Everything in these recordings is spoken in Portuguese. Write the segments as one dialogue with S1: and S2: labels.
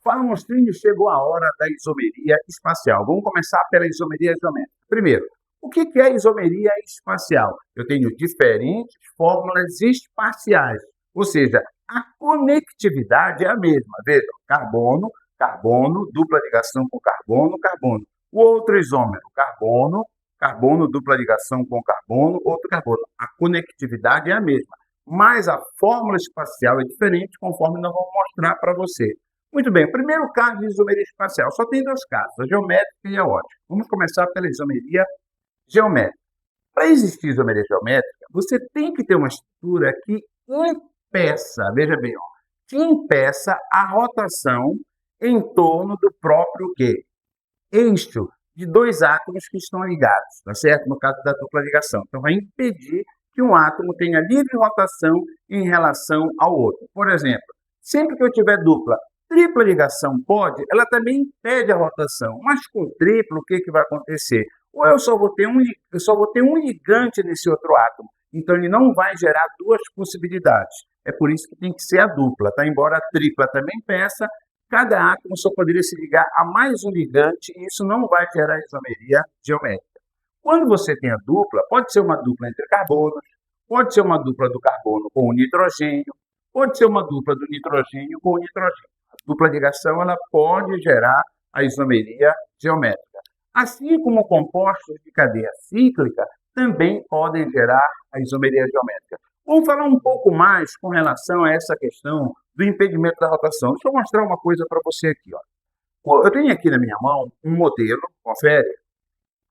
S1: Fala, monstrinho, chegou a hora da isomeria espacial. Vamos começar pela isomeria geométrica. Primeiro, o que é isomeria espacial? Eu tenho diferentes fórmulas espaciais, ou seja, a conectividade é a mesma. Veja, carbono, carbono, dupla ligação com carbono, carbono. O outro isômero, carbono, carbono, dupla ligação com carbono, outro carbono. A conectividade é a mesma, mas a fórmula espacial é diferente, conforme nós vamos mostrar para você. Muito bem, o primeiro caso de isomeria espacial, só tem dois casos, a geométrica e a ótica. Vamos começar pela isomeria geométrica. Para existir isomeria geométrica, você tem que ter uma estrutura que impeça, veja bem, ó, que impeça a rotação em torno do próprio quê? Eixo de dois átomos que estão ligados, tá certo? No caso da dupla ligação. Então, vai impedir que um átomo tenha livre rotação em relação ao outro. Por exemplo, sempre que eu tiver tripla ligação pode, ela também impede a rotação, mas com triplo, o que vai acontecer? Ou eu só vou ter um ligante nesse outro átomo, então ele não vai gerar duas possibilidades. É por isso que tem que ser a dupla, tá? Embora a tripla também peça, cada átomo só poderia se ligar a mais um ligante e isso não vai gerar isomeria geométrica. Quando você tem a dupla, pode ser uma dupla entre carbonos, pode ser uma dupla do carbono com o nitrogênio, pode ser uma dupla do nitrogênio com o nitrogênio. A dupla ligação ela pode gerar a isomeria geométrica. Assim como compostos de cadeia cíclica também podem gerar a isomeria geométrica. Vamos falar um pouco mais com relação a essa questão do impedimento da rotação. Deixa eu mostrar uma coisa para você aqui. Ó. Eu tenho aqui na minha mão um modelo, confere,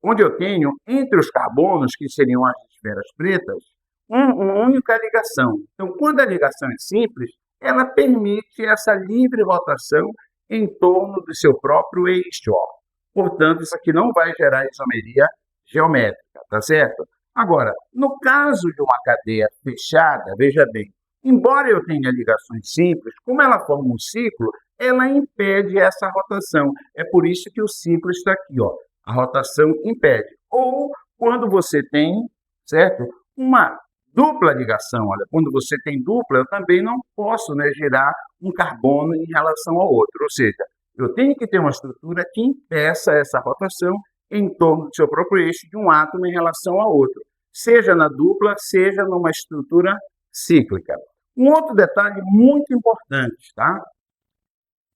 S1: onde eu tenho entre os carbonos, que seriam as esferas pretas, uma única ligação. Então, quando a ligação é simples, ela permite essa livre rotação em torno do seu próprio eixo. Ó. Portanto, isso aqui não vai gerar isomeria geométrica, tá certo? Agora, no caso de uma cadeia fechada, veja bem, embora eu tenha ligações simples, como ela forma um ciclo, ela impede essa rotação. É por isso que o ciclo está aqui, ó. A rotação impede. Ou quando você tem, certo? Uma dupla ligação, olha, quando você tem dupla, eu também não posso, né, girar um carbono em relação ao outro. Ou seja, eu tenho que ter uma estrutura que impeça essa rotação em torno do seu próprio eixo de um átomo em relação ao outro, seja na dupla, seja numa estrutura cíclica. Um outro detalhe muito importante, tá?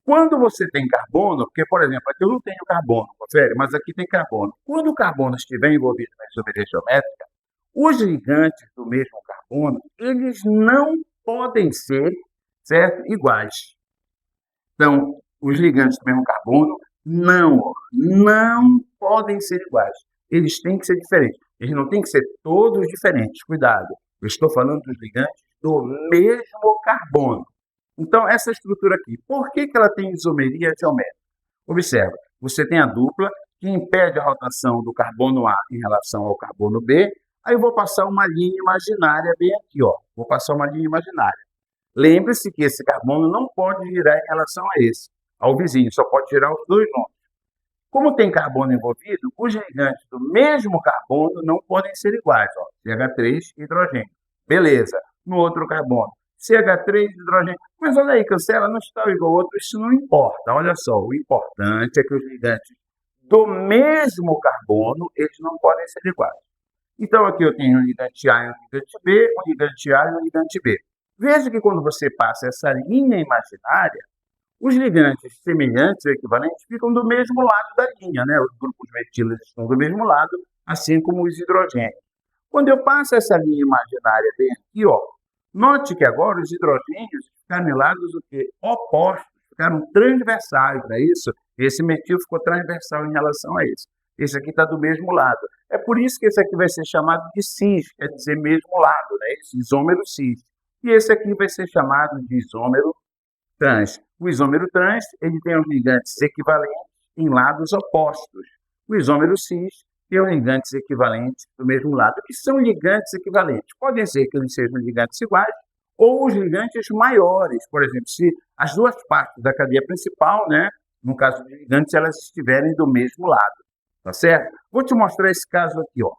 S1: Quando você tem carbono, porque, por exemplo, aqui eu não tenho carbono, confere, mas aqui tem carbono. Quando o carbono estiver envolvido na isomeria geométrica, os ligantes do mesmo carbono, eles não podem ser, certo, iguais. Então, os ligantes do mesmo carbono não podem ser iguais. Eles têm que ser diferentes. Eles não têm que ser todos diferentes. Cuidado, eu estou falando dos ligantes do mesmo carbono. Então, essa estrutura aqui, por que ela tem isomeria geométrica? Observa, você tem a dupla que impede a rotação do carbono A em relação ao carbono B. Aí eu vou passar uma linha imaginária bem aqui, ó. Vou passar uma linha imaginária. Lembre-se que esse carbono não pode girar em relação a esse, ao vizinho, só pode girar os dois juntos. Como tem carbono envolvido, os ligantes do mesmo carbono não podem ser iguais, ó. CH3, hidrogênio. Beleza. No outro carbono, CH3, hidrogênio. Mas olha aí, Cancela, não está igual ao outro, isso não importa. Olha só, o importante é que os ligantes do mesmo carbono, eles não podem ser iguais. Então, aqui eu tenho um ligante A e um ligante B, um ligante A e um ligante B. Veja que quando você passa essa linha imaginária, os ligantes semelhantes ou equivalentes ficam do mesmo lado da linha, né? Os grupos metílicos estão do mesmo lado, assim como os hidrogênios. Quando eu passo essa linha imaginária bem aqui, ó, note que agora os hidrogênios ficaram em lados o quê? Opostos, ficaram transversais, não é isso? Esse metil ficou transversal em relação a esse. Esse aqui está do mesmo lado. É por isso que esse aqui vai ser chamado de cis, quer dizer mesmo lado, né? Esse isômero cis. E esse aqui vai ser chamado de isômero trans. O isômero trans, ele tem os ligantes equivalentes em lados opostos. O isômero cis tem os ligantes equivalentes do mesmo lado. O que são ligantes equivalentes? Podem ser que eles sejam ligantes iguais ou os ligantes maiores. Por exemplo, se as duas partes da cadeia principal, né, no caso de ligantes, elas estiverem do mesmo lado. Tá certo? Vou te mostrar esse caso aqui, ó.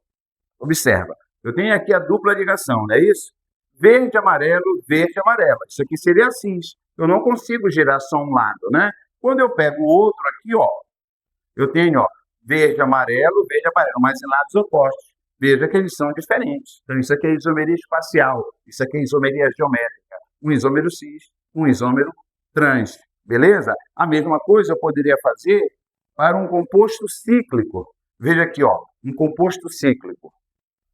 S1: Observa. Eu tenho aqui a dupla ligação, não é isso? Verde, amarelo, verde, amarelo. Isso aqui seria cis. Eu não consigo girar só um lado, né? Quando eu pego o outro aqui, ó, eu tenho, ó, verde, amarelo, mas em lados opostos. Veja que eles são diferentes. Então, isso aqui é isomeria espacial, isso aqui é isomeria geométrica. Um isômero cis, um isômero trans. Beleza? A mesma coisa eu poderia fazer para um composto cíclico. Veja aqui, ó, um composto cíclico.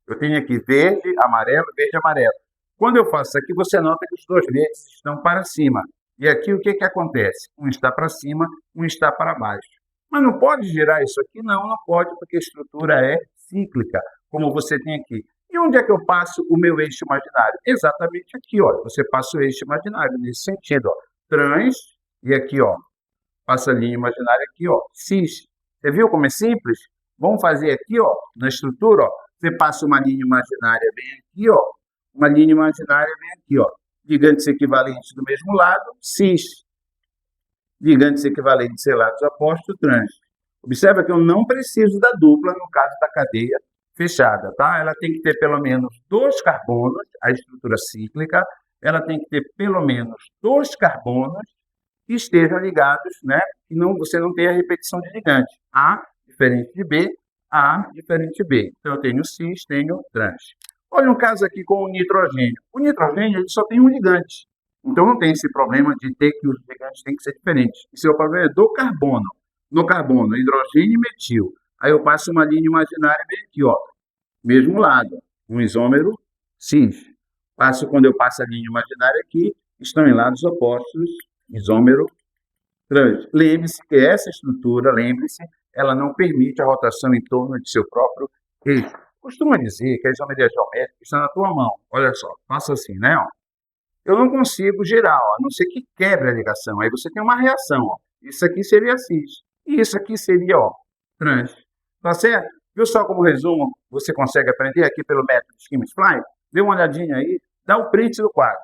S1: Eu tenho aqui verde, amarelo, verde, amarelo. Quando eu faço isso aqui, você nota que os dois verdes estão para cima. E aqui o que que acontece? Um está para cima, um está para baixo. Mas não pode girar isso aqui? Não, não pode, porque a estrutura é cíclica, como você tem aqui. E onde é que eu passo o meu eixo imaginário? Exatamente aqui, ó. Você passa o eixo imaginário nesse sentido, ó. Trans, e aqui, ó, passa a linha imaginária aqui, ó, cis. Você viu como é simples? Vamos fazer aqui, ó, na estrutura, ó. Você passa uma linha imaginária bem aqui, ó. Uma linha imaginária bem aqui, ó. Gigantes equivalentes do mesmo lado, cis. Gigantes equivalentes em lados opostos, trans. Observa que eu não preciso da dupla no caso da cadeia fechada, tá? Ela tem que ter pelo menos 2 carbonos, a estrutura cíclica, ela tem que ter pelo menos 2 carbonos que estejam ligados, né? E não, você não tem a repetição de gigante. A diferente de B, A diferente de B. Então, eu tenho cis, tenho trans. Olha um caso aqui com o nitrogênio. O nitrogênio ele só tem um ligante. Então, não tem esse problema de ter que os ligantes têm que ser diferentes. Esse é o problema é do carbono. No carbono, hidrogênio e metil. Aí eu passo uma linha imaginária bem aqui, ó. Mesmo lado, um isômero cis. Quando eu passo a linha imaginária aqui, estão em lados opostos, isômero trans. Lembre-se que essa estrutura, lembre-se, ela não permite a rotação em torno de seu próprio eixo. Costuma dizer que a isomeria geométrica está na tua mão. Olha só, faça assim, né? Ó. Eu não consigo girar, ó, a não ser que quebre a ligação. Aí você tem uma reação. Ó. Isso aqui seria cis. E isso aqui seria, ó, trans. Tá certo? Viu só como resumo você consegue aprender aqui pelo método Scheme Fly? Dê uma olhadinha aí, dá o print do quadro.